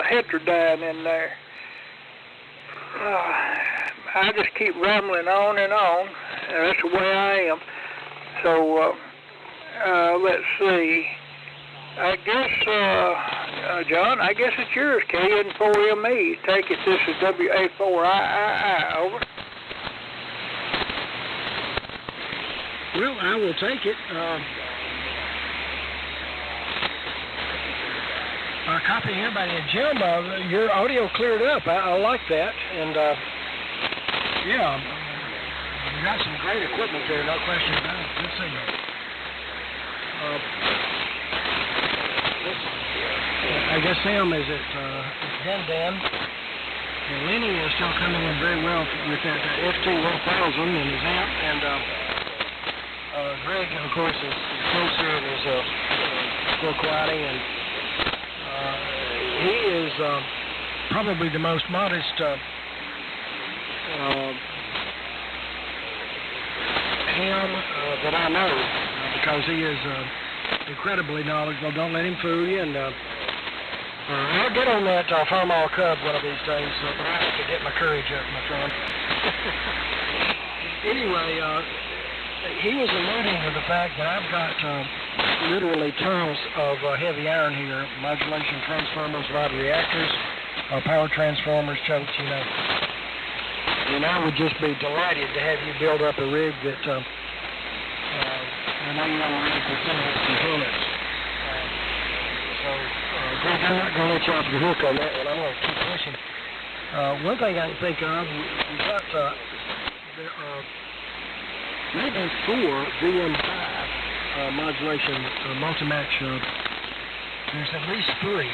heterodyne in there. I just keep rambling on and on. That's the way I am. So, let's see. I guess, John, I guess it's yours, KN4ME. Take it, this is WA4III, over. Well, I will take it. Copy everybody. And Jim, your audio cleared up. I like that. And, yeah, you got some great equipment there, no question about it. Good signal. I guess Sam is at Dan. And Lenny is still coming in very well with that FT1000 and his amp. And Greg, of course, is closer and is still quieting. And he is probably the most modest ham that I know, because he is incredibly knowledgeable. Don't let him fool you. And I'll get on that Farmall Cub one of these days, but I have to get my courage up, my friend. Anyway, he was alluding to the fact that I've got literally tons of heavy iron here, modulation transformers, rod reactors, power transformers, chokes, you know. And I would just be delighted to have you build up a rig that I know you know already for some of its components. Greg, I'm not going to let you off the hook on that one. I'm going to keep pushing. One thing I can think of, we've got there are maybe 4 VM5 modulation multi-match. There's at least 3.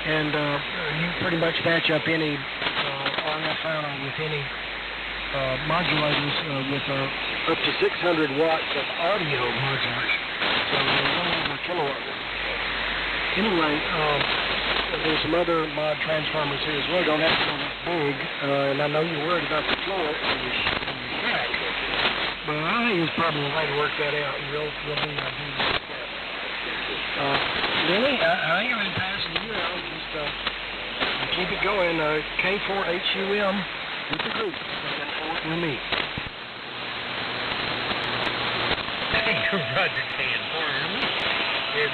And you pretty much match up any RF final with any modulators with up to 600 watts of audio modulation. So over a kilowatt. Anyway, there's some other mod transformers here as well. Don't have to go that big. And I know you're worried about the floor in your shack. But I think there's probably a way to work that out. We'll do that. Lenny, I ain't really passing you out. Just keep it going. K4HUM with the group. And me. Roger, K4HUM. And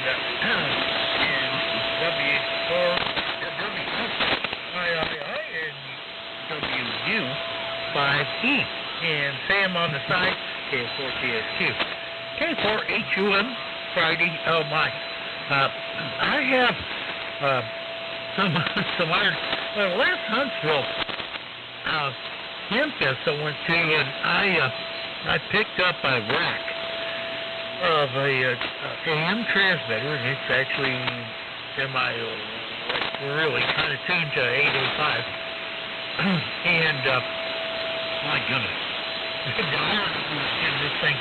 W4WU5E. And Sam on the side, K4TSQ. K4HUM, Friday, oh my. I have some iron. Well, last Huntsville Hempfest I went to, and I picked up a rack of a AM transmitter, and it's actually really kind of tuned to 805. And my goodness, the iron in this thing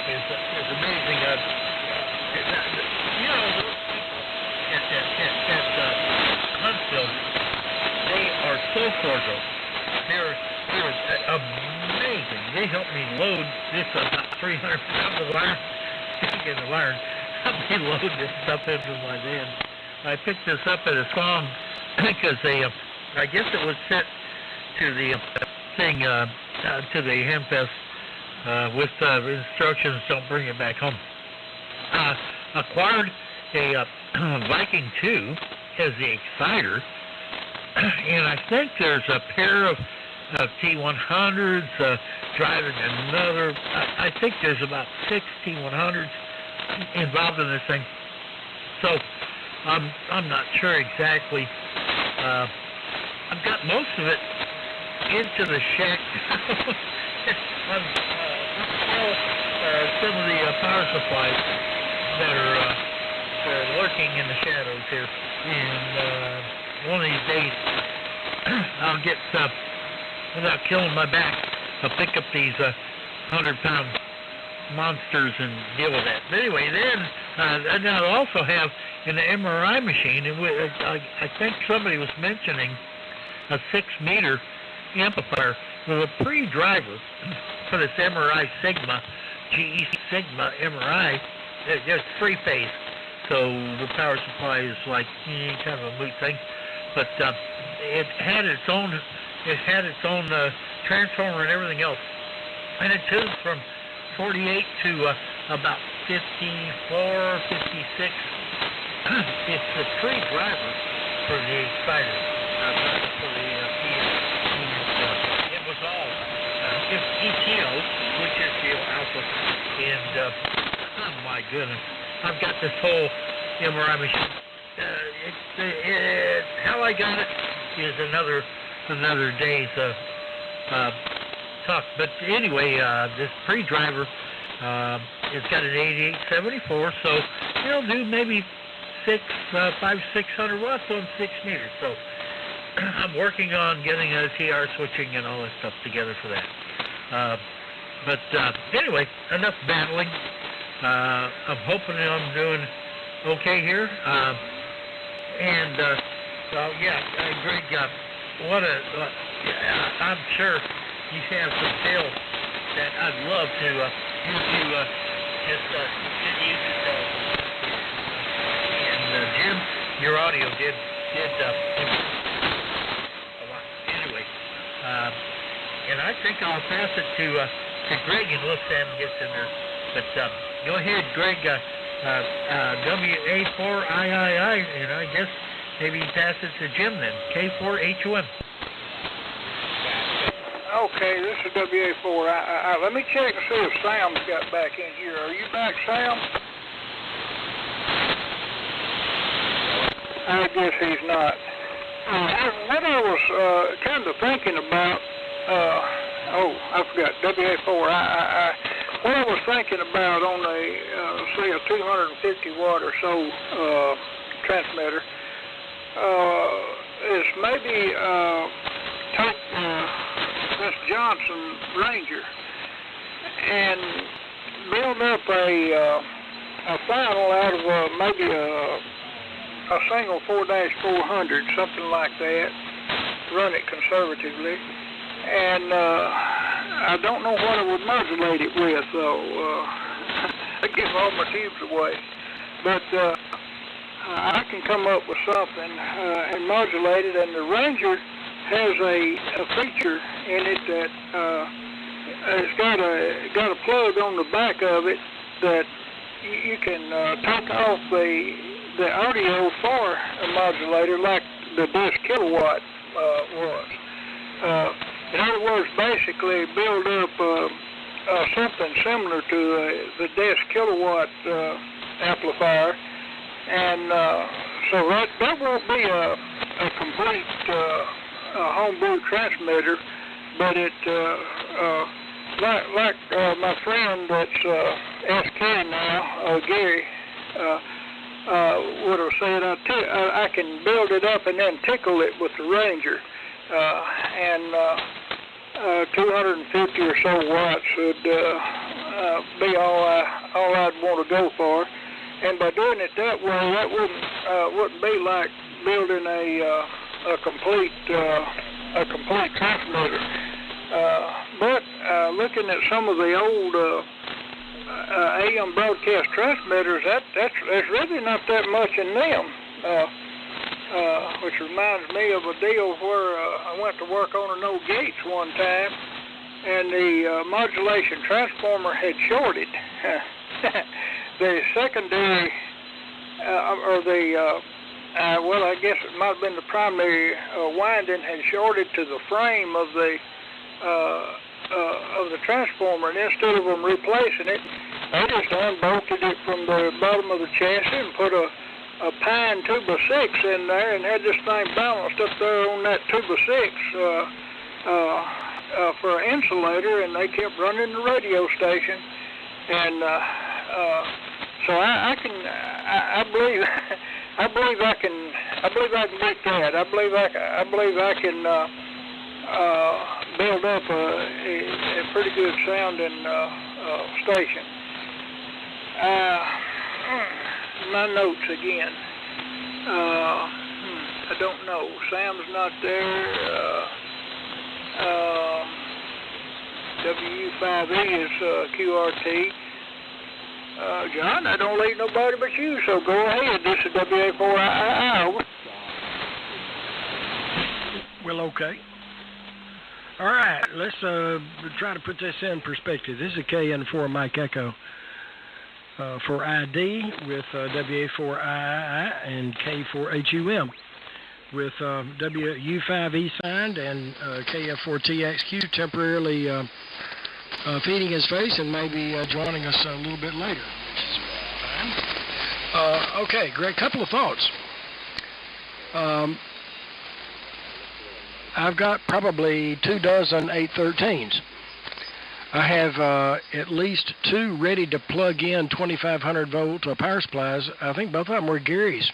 is amazing. You know, at Huntsville, they are so cordial. They're amazing. They helped me load this about 300 pounds of iron. Speaking of iron, helped me load this stuff into my van. I picked this up at a song because I guess it was sent to the thing, to the Hempfest with instructions, don't bring it back home. Acquired a Viking 2 as the exciter, and I think there's a pair of T100s driving another. I think there's about 6 T100s involved in this thing. So I'm not sure exactly. I've got most of it into the shack. Some of the power supplies that are lurking in the shadows here, and one of these days I'll get without killing my back. I'll pick up these 100-pound monsters and deal with that. But anyway, then and I also have in the MRI machine, and I think somebody was mentioning a 6-meter amplifier with a pre-driver for this MRI Sigma, GE Sigma MRI. It's 3-phase. so the power supply is like kind of a moot thing. But it had its own transformer and everything else, and it tuned from 48 to about 54, 56. It's the free driver for the exciter, not for the PM. And it was all ETO, which is the alpha, and oh my goodness, I've got this whole MRI machine. How I got it is another day's talk. But anyway, this pre-driver, it's got an 8874, so it'll do maybe 600 watts on 6 meters. So I'm working on getting a TR switching and all that stuff together for that. But anyway, enough battling. I'm hoping I'm doing okay here. Greg, I'm sure you have some tales that I'd love to have you just continue to tell. And Jim, your audio did a lot. Anyway, and I think I'll pass it to Greg unless Sam gets in there. But go ahead, Greg. WA4III, and I guess maybe pass it to Jim then. K4HOM. Okay, this is WA4. Let me check and see if Sam's got back in here. Are you back, Sam? I guess he's not. What I was kind of thinking about, I forgot, WA4. What I was thinking about on say a 250 watt or so transmitter is maybe take this Johnson Ranger and build up a final out of maybe a single 4-400, something like that. Run it conservatively, and I don't know what I would modulate it with, though. I give all my tubes away. But I can come up with something and modulate it, and the Ranger has a feature in it that it's got a plug on the back of it that you can take off the audio for a modulator like the disc kilowatt was. In other words, basically build up something similar to the desk kilowatt amplifier, and so that won't be a complete homebrew transmitter, but it like my friend that's SK now, Gary, would have said, I can build it up and then tickle it with the Ranger. And 250 or so watts would be all I'd want to go for. And by doing it that way, that wouldn't be like building a complete transmitter. But looking at some of the old AM broadcast transmitters, there's really not that much in them. Which reminds me of a deal where I went to work on an old Gates one time, and the modulation transformer had shorted. The secondary, I guess it might have been the primary winding had shorted to the frame of the transformer, and instead of them replacing it, they just unbolted it from the bottom of the chassis and put a pine tuba 6 in there and had this thing balanced up there on that tuba 6 for an insulator, and they kept running the radio station. And so I believe I can get that. I believe I can build up a pretty good sounding station. My notes again. I don't know. Sam's not there. W5E is QRT. John, I don't leave nobody but you, so go ahead. This is WA4II. Well, okay. All right, let's try to put this in perspective. This is a KN4 Mike Echo for ID with WA4II and K4HUM with WU5E signed and KF4TXQ temporarily feeding his face and maybe joining us a little bit later, which is fine. Okay, Greg, couple of thoughts. I've got probably 24 813s. I have at least 2 ready to plug in 2500 volt power supplies. I think both of them were Gary's.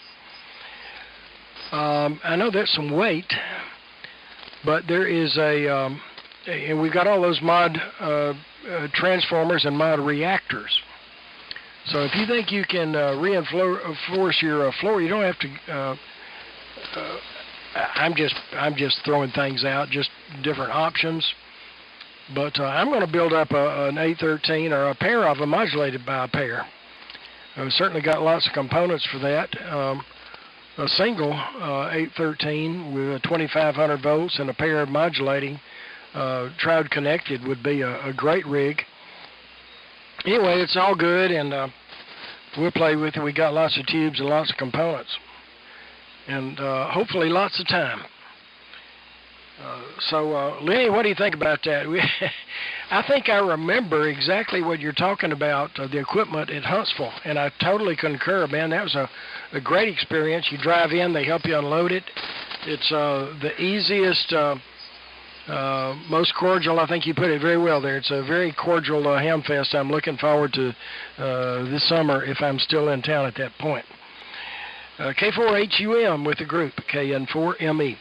I know that's some weight, but there is and we've got all those mod transformers and mod reactors. So if you think you can reinforce your floor, you don't have to. I'm just throwing things out, just different options. But I'm going to build up an 813 or a pair of them modulated by a pair. I've certainly got lots of components for that. A single 813 with 2500 volts and a pair of modulating triode connected would be a great rig. Anyway, it's all good, and we'll play with it. We got lots of tubes and lots of components, and hopefully lots of time. So, Lenny, what do you think about that? I think I remember exactly what you're talking about, the equipment at Huntsville, and I totally concur, man. That was a great experience. You drive in, they help you unload it. It's the easiest, most cordial. I think you put it very well there. It's a very cordial ham fest. I'm looking forward to this summer if I'm still in town at that point. K4HUM with the group, KN4ME.